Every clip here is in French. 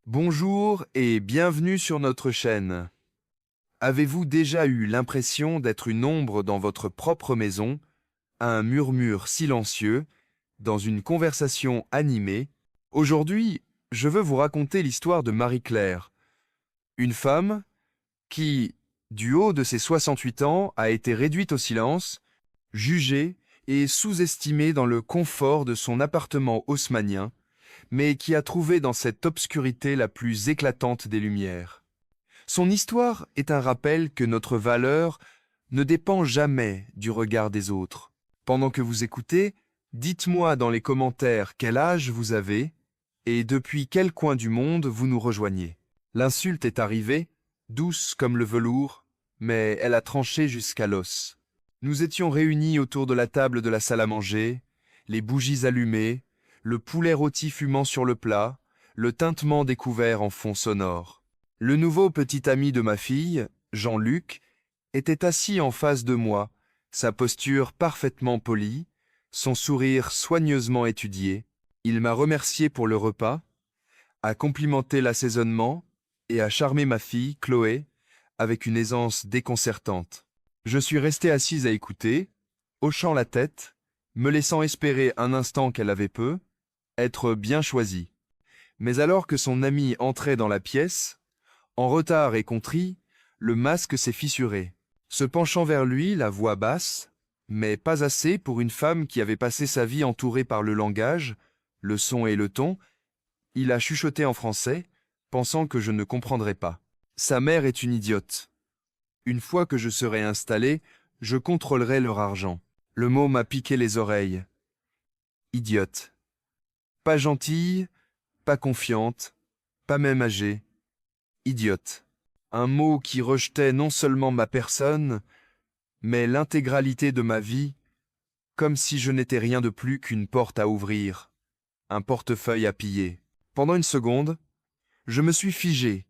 Bonjour et bienvenue sur notre chaîne. Avez-vous déjà eu l'impression d'être une ombre dans votre propre maison, un murmure silencieux, dans une conversation animée? Aujourd'hui, je veux vous raconter l'histoire de Marie-Claire, une femme qui, du haut de ses 68 ans, a été réduite au silence, jugée et sous-estimée dans le confort de son appartement haussmannien, mais qui a trouvé dans cette obscurité la plus éclatante des lumières. Son histoire est un rappel que notre valeur ne dépend jamais du regard des autres. Pendant que vous écoutez, dites-moi dans les commentaires quel âge vous avez et depuis quel coin du monde vous nous rejoignez. L'insulte est arrivée, douce comme le velours, mais elle a tranché jusqu'à l'os. Nous étions réunis autour de la table de la salle à manger, les bougies allumées, le poulet rôti fumant sur le plat, le tintement des couverts en fond sonore. Le nouveau petit ami de ma fille, Jean-Luc, était assis en face de moi, sa posture parfaitement polie, son sourire soigneusement étudié. Il m'a remercié pour le repas, a complimenté l'assaisonnement et a charmé ma fille, Chloé, avec une aisance déconcertante. Je suis resté assise à écouter, hochant la tête, me laissant espérer un instant qu'elle avait peu, être bien choisie. Mais alors que son ami entrait dans la pièce, en retard et contrit, le masque s'est fissuré. Se penchant vers lui, la voix basse, mais pas assez pour une femme qui avait passé sa vie entourée par le langage, le son et le ton, il a chuchoté en français, pensant que je ne comprendrais pas. Sa mère est une idiote. Une fois que je serai installé, je contrôlerai leur argent. Le mot m'a piqué les oreilles. Idiote. Pas gentille, pas confiante, pas même âgée. Idiote. Un mot qui rejetait non seulement ma personne, mais l'intégralité de ma vie, comme si je n'étais rien de plus qu'une porte à ouvrir, un portefeuille à piller. Pendant une seconde, je me suis figé,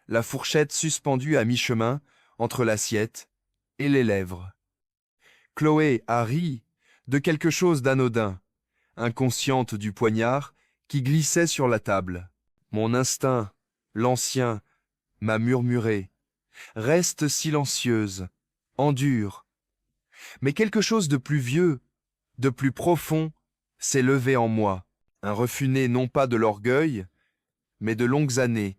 la fourchette suspendue à mi-chemin entre l'assiette et les lèvres. Chloé a ri de quelque chose d'anodin, inconsciente du poignard qui glissait sur la table. Mon instinct, l'ancien, m'a murmuré. Reste silencieuse, endure. Mais quelque chose de plus vieux, de plus profond, s'est levé en moi. Un refus né non pas de l'orgueil, mais de longues années,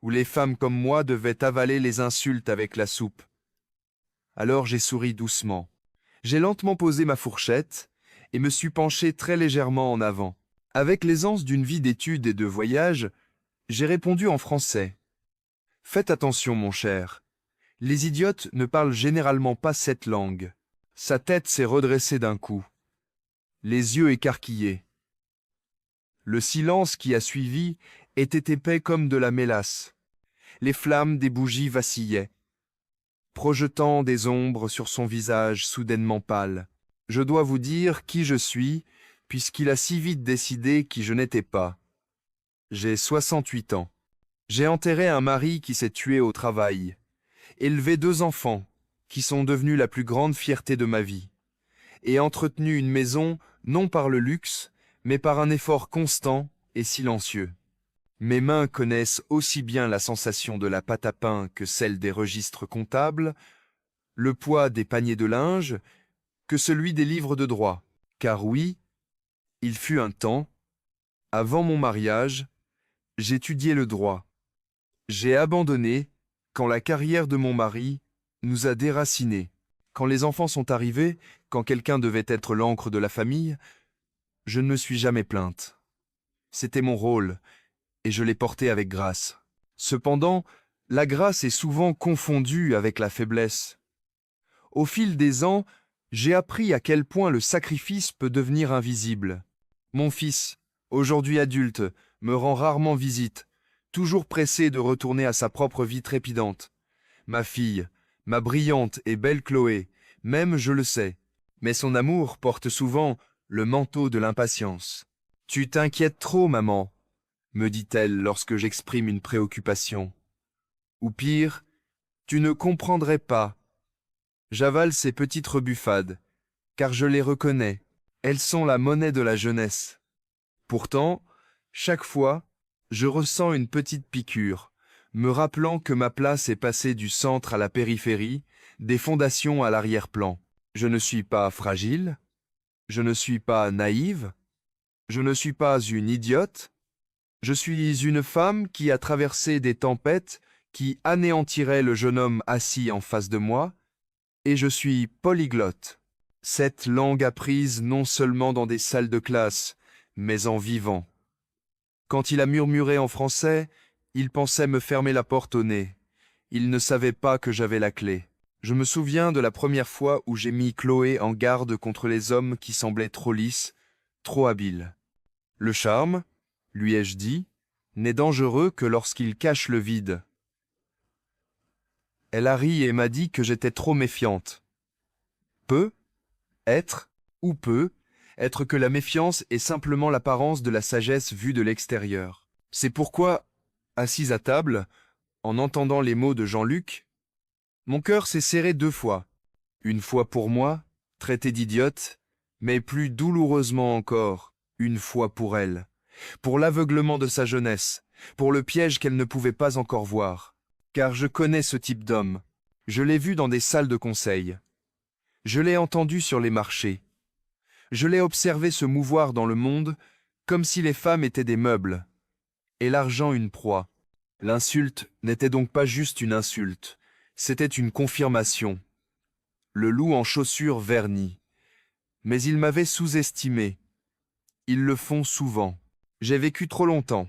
où les femmes comme moi devaient avaler les insultes avec la soupe. Alors j'ai souri doucement. J'ai lentement posé ma fourchette et me suis penché très légèrement en avant. Avec l'aisance d'une vie d'études et de voyage, j'ai répondu en français. Faites attention, mon cher. Les idiotes ne parlent généralement pas cette langue. Sa tête s'est redressée d'un coup, les yeux écarquillés. Le silence qui a suivi était épais comme de la mélasse. Les flammes des bougies vacillaient, projetant des ombres sur son visage soudainement pâle. Je dois vous dire qui je suis, puisqu'il a si vite décidé qui je n'étais pas. J'ai 68 ans. J'ai enterré un mari qui s'est tué au travail, élevé 2 enfants, qui sont devenus la plus grande fierté de ma vie, et entretenu une maison non par le luxe, mais par un effort constant et silencieux. Mes mains connaissent aussi bien la sensation de la pâte à pain que celle des registres comptables, le poids des paniers de linge, que celui des livres de droit. Car oui, il fut un temps, avant mon mariage, j'étudiais le droit. J'ai abandonné quand la carrière de mon mari nous a déracinés. Quand les enfants sont arrivés, quand quelqu'un devait être l'ancre de la famille, je ne me suis jamais plainte. C'était mon rôle, et je l'ai porté avec grâce. Cependant, la grâce est souvent confondue avec la faiblesse. Au fil des ans, j'ai appris à quel point le sacrifice peut devenir invisible. Mon fils, aujourd'hui adulte, me rend rarement visite, toujours pressé de retourner à sa propre vie trépidante. Ma fille, ma brillante et belle Chloé, même je le sais, mais son amour porte souvent le manteau de l'impatience. « Tu t'inquiètes trop, maman », me dit-elle lorsque j'exprime une préoccupation. Ou pire, tu ne comprendrais pas. J'avale ces petites rebuffades, car je les reconnais. Elles sont la monnaie de la jeunesse. Pourtant, chaque fois, Je ressens une petite piqûre, me rappelant que ma place est passée du centre à la périphérie, des fondations à l'arrière-plan. Je ne suis pas fragile, je ne suis pas naïve, je ne suis pas une idiote, je suis une femme qui a traversé des tempêtes qui anéantiraient le jeune homme assis en face de moi, et je suis polyglotte. Cette langue apprise non seulement dans des salles de classe, mais en vivant. Quand il a murmuré en français, il pensait me fermer la porte au nez. Il ne savait pas que j'avais la clé. Je me souviens de la première fois où j'ai mis Chloé en garde contre les hommes qui semblaient trop lisses, trop habiles. Le charme, lui ai-je dit, n'est dangereux que lorsqu'il cache le vide. Elle a ri et m'a dit que j'étais trop méfiante. Peut être, ou peut être que la méfiance est simplement l'apparence de la sagesse vue de l'extérieur. C'est pourquoi, assise à table, en entendant les mots de Jean-Luc, mon cœur s'est serré 2 fois. Une fois pour moi, traitée d'idiote, mais plus douloureusement encore, une fois pour elle, pour l'aveuglement de sa jeunesse, pour le piège qu'elle ne pouvait pas encore voir. Car je connais ce type d'homme. Je l'ai vu dans des salles de conseil. Je l'ai entendu sur les marchés. Je l'ai observé se mouvoir dans le monde comme si les femmes étaient des meubles, et l'argent une proie. L'insulte n'était donc pas juste une insulte, c'était une confirmation. Le loup en chaussures vernies. Mais ils m'avaient sous-estimé. Ils le font souvent. J'ai vécu trop longtemps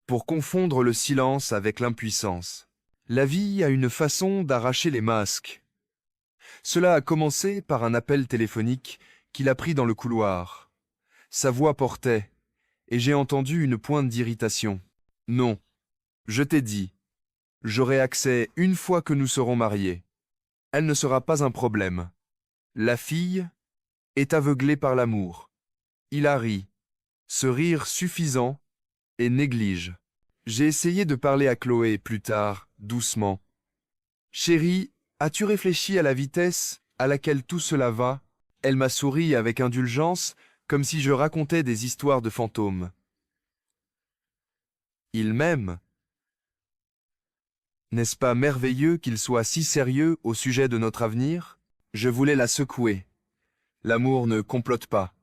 pour confondre le silence avec l'impuissance. La vie a une façon d'arracher les masques. Cela a commencé par un appel téléphonique qu'il a pris dans le couloir. Sa voix portait, et j'ai entendu une pointe d'irritation. Non, je t'ai dit, j'aurai accès une fois que nous serons mariés. Elle ne sera pas un problème. La fille est aveuglée par l'amour. Il a ri, ce rire suffisant, et néglige. J'ai essayé de parler à Chloé plus tard, doucement. Chérie, as-tu réfléchi à la vitesse à laquelle tout cela va? Elle m'a souri avec indulgence, comme si je racontais des histoires de fantômes. Il m'aime. N'est-ce pas merveilleux qu'il soit si sérieux au sujet de notre avenir? Je voulais la secouer. L'amour ne complote pas.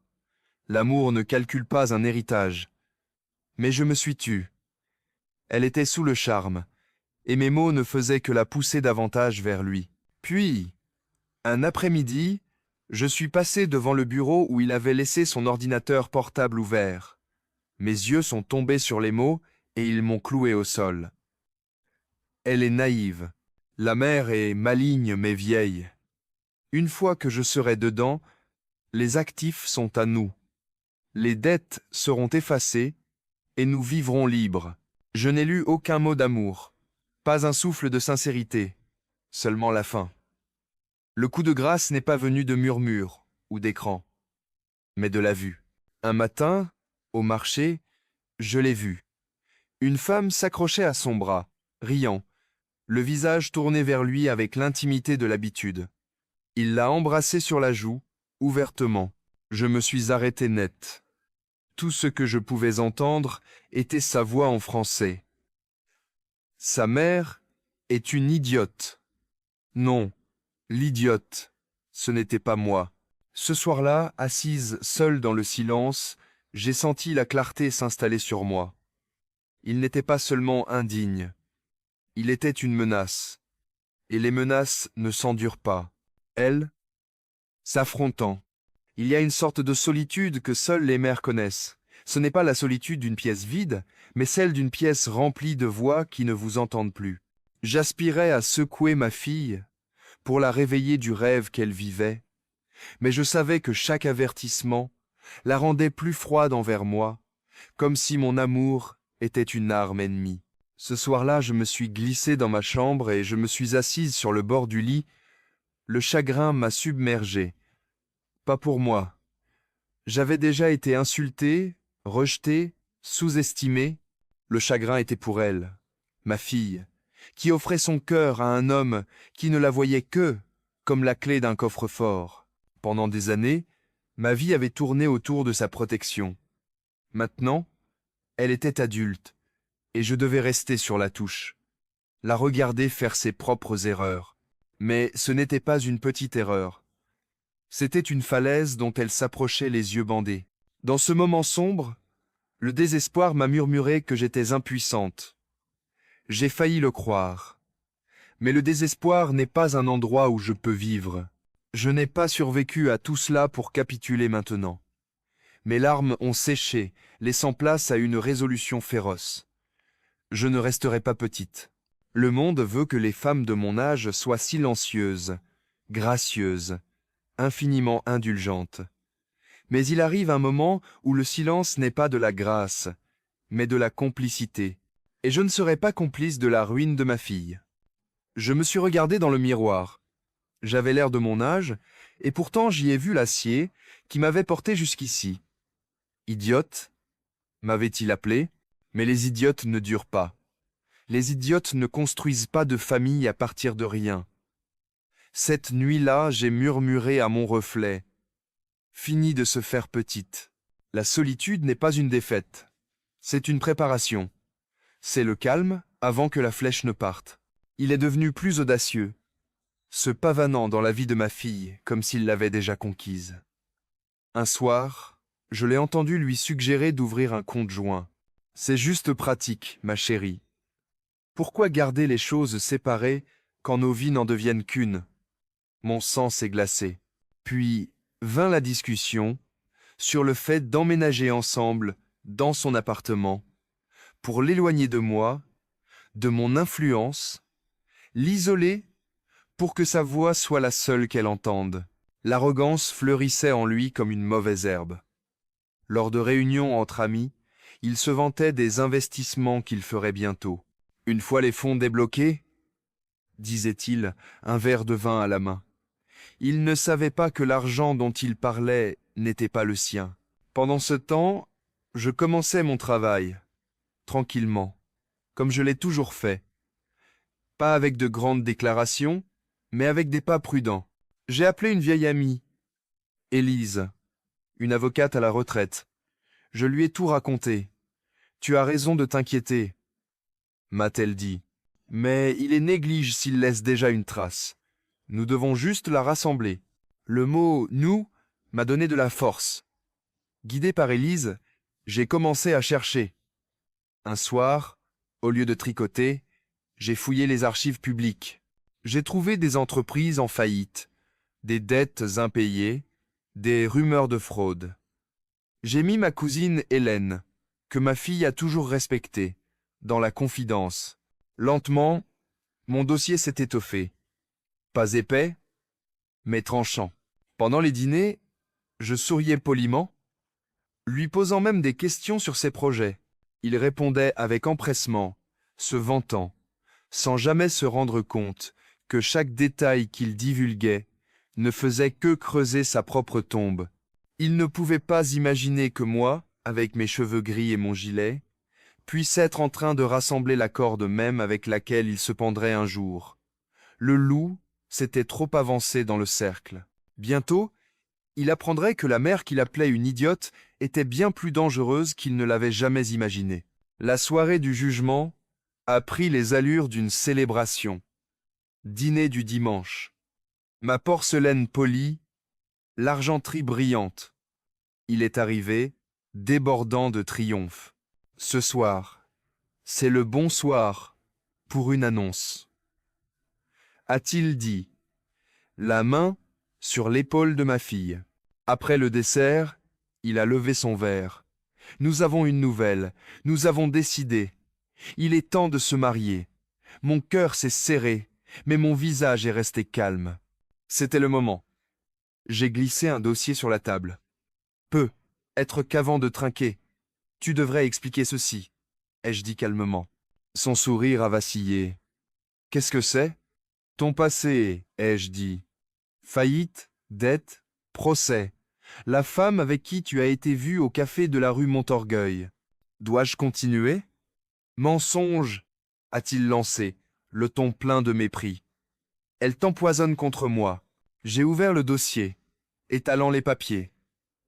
L'amour ne calcule pas un héritage. Mais je me suis tue. Elle était sous le charme, et mes mots ne faisaient que la pousser davantage vers lui. Puis, un après-midi, je suis passé devant le bureau où il avait laissé son ordinateur portable ouvert. Mes yeux sont tombés sur les mots et ils m'ont cloué au sol. Elle est naïve. La mère est maligne mais vieille. Une fois que je serai dedans, les actifs sont à nous. Les dettes seront effacées et nous vivrons libres. Je n'ai lu aucun mot d'amour, pas un souffle de sincérité, seulement la fin. Le coup de grâce n'est pas venu de murmures ou d'écran, mais de la vue. Un matin, au marché, je l'ai vue. Une femme s'accrochait à son bras, riant, le visage tourné vers lui avec l'intimité de l'habitude. Il l'a embrassée sur la joue, ouvertement. Je me suis arrêté net. Tout ce que je pouvais entendre était sa voix en français. Sa mère est une idiote. Non, l'idiote, ce n'était pas moi. Ce soir-là, assise seule dans le silence, j'ai senti la clarté s'installer sur moi. Il n'était pas seulement indigne, il était une menace. Et les menaces ne s'endurent pas. Elles, s'affrontant. Il y a une sorte de solitude que seules les mères connaissent. Ce n'est pas la solitude d'une pièce vide, mais celle d'une pièce remplie de voix qui ne vous entendent plus. J'aspirais à secouer ma fille pour la réveiller du rêve qu'elle vivait, mais je savais que chaque avertissement la rendait plus froide envers moi, comme si mon amour était une arme ennemie. Ce soir-là, je me suis glissé dans ma chambre et je me suis assise sur le bord du lit. Le chagrin m'a submergé. Pas pour moi. J'avais déjà été insulté, rejeté, sous-estimé. Le chagrin était pour elle, ma fille, qui offrait son cœur à un homme qui ne la voyait que comme la clé d'un coffre-fort. Pendant des années, ma vie avait tourné autour de sa protection. Maintenant, elle était adulte, et je devais rester sur la touche, la regarder faire ses propres erreurs. Mais ce n'était pas une petite erreur. C'était une falaise dont elle s'approchait les yeux bandés. Dans ce moment sombre, le désespoir m'a murmuré que j'étais impuissante. J'ai failli le croire. Mais le désespoir n'est pas un endroit où je peux vivre. Je n'ai pas survécu à tout cela pour capituler maintenant. Mes larmes ont séché, laissant place à une résolution féroce. Je ne resterai pas petite. Le monde veut que les femmes de mon âge soient silencieuses, gracieuses, infiniment indulgentes. Mais il arrive un moment où le silence n'est pas de la grâce, mais de la complicité, et je ne serai pas complice de la ruine de ma fille. Je me suis regardé dans le miroir. J'avais l'air de mon âge, et pourtant j'y ai vu l'acier qui m'avait porté jusqu'ici. Idiote, m'avait-il appelé, mais les idiotes ne durent pas. Les idiotes ne construisent pas de famille à partir de rien. Cette nuit-là, j'ai murmuré à mon reflet. Fini de se faire petite. La solitude n'est pas une défaite. C'est une préparation. C'est le calme avant que la flèche ne parte. Il est devenu plus audacieux, se pavanant dans la vie de ma fille comme s'il l'avait déjà conquise. Un soir, je l'ai entendu lui suggérer d'ouvrir un compte joint. C'est juste pratique, ma chérie. Pourquoi garder les choses séparées quand nos vies n'en deviennent qu'une? Mon sang s'est glacé. Puis vint la discussion sur le fait d'emménager ensemble dans son appartement pour l'éloigner de moi, de mon influence, l'isoler pour que sa voix soit la seule qu'elle entende. L'arrogance fleurissait en lui comme une mauvaise herbe. Lors de réunions entre amis, il se vantait des investissements qu'il ferait bientôt. Une fois les fonds débloqués, disait-il, un verre de vin à la main. Il ne savait pas que l'argent dont il parlait n'était pas le sien. Pendant ce temps, je commençais mon travail, tranquillement, comme je l'ai toujours fait. Pas avec de grandes déclarations, mais avec des pas prudents. J'ai appelé une vieille amie, Élise, une avocate à la retraite. Je lui ai tout raconté. « Tu as raison de t'inquiéter », m'a-t-elle dit. « Mais il est néglige s'il laisse déjà une trace. Nous devons juste la rassembler. » Le mot « nous » m'a donné de la force. Guidé par Élise, j'ai commencé à chercher. Un soir, au lieu de tricoter, j'ai fouillé les archives publiques. J'ai trouvé des entreprises en faillite, des dettes impayées, des rumeurs de fraude. J'ai mis ma cousine Hélène, que ma fille a toujours respectée, dans la confidence. Lentement, mon dossier s'est étoffé. Pas épais, mais tranchant. Pendant les dîners, je souriais poliment, lui posant même des questions sur ses projets. Il répondait avec empressement, se vantant, sans jamais se rendre compte que chaque détail qu'il divulguait ne faisait que creuser sa propre tombe. Il ne pouvait pas imaginer que moi, avec mes cheveux gris et mon gilet, puisse être en train de rassembler la corde même avec laquelle il se pendrait un jour. Le loup s'était trop avancé dans le cercle. Bientôt, il apprendrait que la mère qu'il appelait une idiote était bien plus dangereuse qu'il ne l'avait jamais imaginé. La soirée du jugement a pris les allures d'une célébration. Dîner du dimanche. Ma porcelaine polie, l'argenterie brillante. Il est arrivé, débordant de triomphe. Ce soir, c'est le bon soir pour une annonce. A-t-il dit, la main sur l'épaule de ma fille. Après le dessert, il a levé son verre. Nous avons une nouvelle, nous avons décidé. Il est temps de se marier. Mon cœur s'est serré, mais mon visage est resté calme. C'était le moment. J'ai glissé un dossier sur la table. Peu, être qu'avant de trinquer. Tu devrais expliquer ceci, ai-je dit calmement. Son sourire a vacillé. Qu'est-ce que c'est? Ton passé, ai-je dit. Faillite, dette, procès. La femme avec qui tu as été vu au café de la rue Montorgueil. Dois-je continuer? Mensonge, a-t-il lancé, le ton plein de mépris. Elle t'empoisonne contre moi. J'ai ouvert le dossier, étalant les papiers,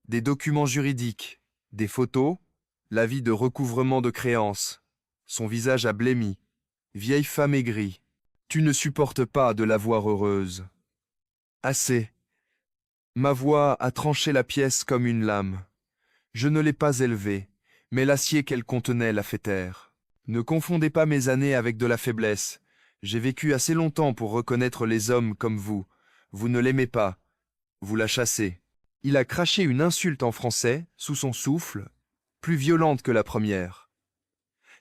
des documents juridiques, des photos, l'avis de recouvrement de créances. son visage a blêmi. Vieille femme aigrie, tu ne supportes pas de la voir heureuse. Assez. Ma voix a tranché la pièce comme une lame. Je ne l'ai pas élevée, mais l'acier qu'elle contenait l'a fait taire. Ne confondez pas mes années avec de la faiblesse. J'ai vécu assez longtemps pour reconnaître les hommes comme vous. Vous ne l'aimez pas. Vous la chassez. Il a craché une insulte en français, sous son souffle, plus violente que la première.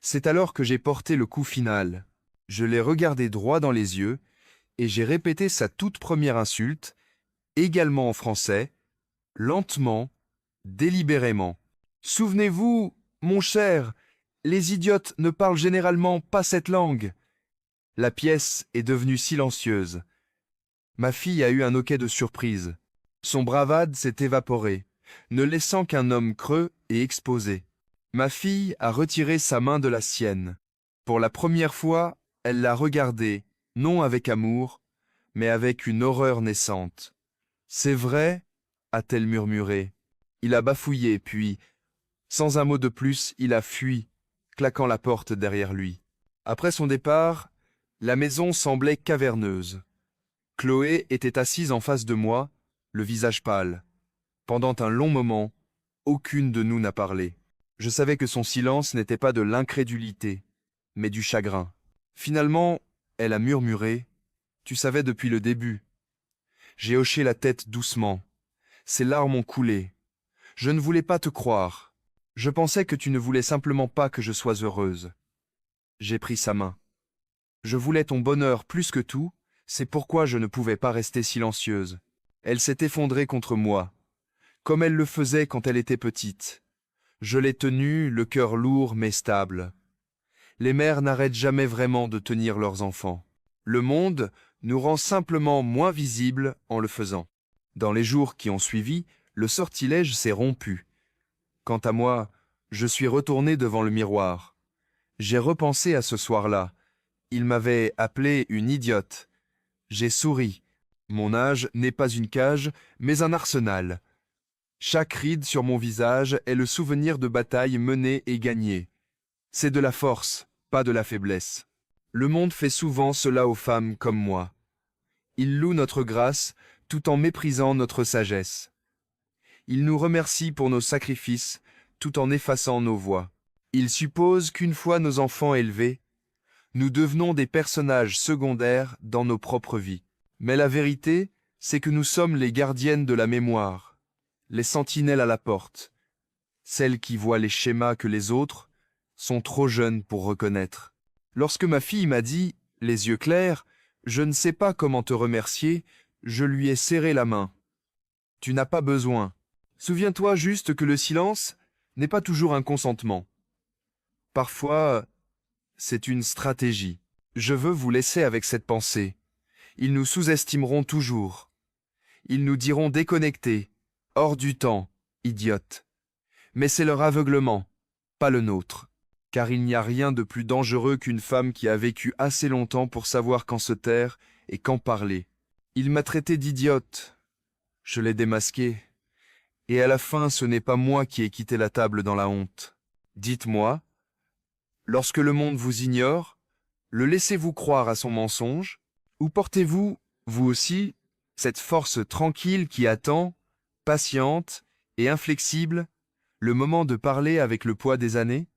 C'est alors que j'ai porté le coup final. Je l'ai regardé droit dans les yeux, et j'ai répété sa toute première insulte, également en français, lentement, délibérément. Souvenez-vous, mon cher, les idiotes ne parlent généralement pas cette langue. La pièce est devenue silencieuse. Ma fille a eu un hoquet de surprise. Son bravade s'est évaporée, ne laissant qu'un homme creux et exposé. Ma fille a retiré sa main de la sienne. Pour la première fois, elle l'a regardé, non avec amour, mais avec une horreur naissante. « C'est vrai » a-t-elle murmuré. Il a bafouillé, puis, sans un mot de plus, il a fui, claquant la porte derrière lui. Après son départ, la maison semblait caverneuse. Chloé était assise en face de moi, le visage pâle. Pendant un long moment, aucune de nous n'a parlé. Je savais que son silence n'était pas de l'incrédulité, mais du chagrin. Finalement, elle a murmuré « Tu savais depuis le début ». J'ai hoché la tête doucement. Ses larmes ont coulé. Je ne voulais pas te croire. Je pensais que tu ne voulais simplement pas que je sois heureuse. J'ai pris sa main. Je voulais ton bonheur plus que tout, c'est pourquoi je ne pouvais pas rester silencieuse. Elle s'est effondrée contre moi, comme elle le faisait quand elle était petite. Je l'ai tenue, le cœur lourd mais stable. Les mères n'arrêtent jamais vraiment de tenir leurs enfants. Le monde nous rend simplement moins visibles en le faisant. Dans les jours qui ont suivi, le sortilège s'est rompu. Quant à moi, je suis retourné devant le miroir. J'ai repensé à ce soir-là. Il m'avait appelé une idiote. J'ai souri. Mon âge n'est pas une cage, mais un arsenal. Chaque ride sur mon visage est le souvenir de batailles menées et gagnées. C'est de la force, pas de la faiblesse. Le monde fait souvent cela aux femmes comme moi. Il loue notre grâce tout en méprisant notre sagesse. Il nous remercie pour nos sacrifices tout en effaçant nos voix. Il suppose qu'une fois nos enfants élevés, nous devenons des personnages secondaires dans nos propres vies. Mais la vérité, c'est que nous sommes les gardiennes de la mémoire, les sentinelles à la porte, celles qui voient les schémas que les autres sont trop jeunes pour reconnaître. Lorsque ma fille m'a dit, les yeux clairs, « Je ne sais pas comment te remercier », je lui ai serré la main. « Tu n'as pas besoin. Souviens-toi juste que le silence n'est pas toujours un consentement. Parfois, c'est une stratégie. Je veux vous laisser avec cette pensée. Ils nous sous-estimeront toujours. Ils nous diront déconnectés, hors du temps, idiotes. Mais c'est leur aveuglement, pas le nôtre. Car il n'y a rien de plus dangereux qu'une femme qui a vécu assez longtemps pour savoir quand se taire et quand parler. Il m'a traité d'idiote. Je l'ai démasqué. Et à la fin, ce n'est pas moi qui ai quitté la table dans la honte. Dites-moi, lorsque le monde vous ignore, le laissez-vous croire à son mensonge, ou portez-vous, vous aussi, cette force tranquille qui attend, patiente et inflexible, le moment de parler avec le poids des années ?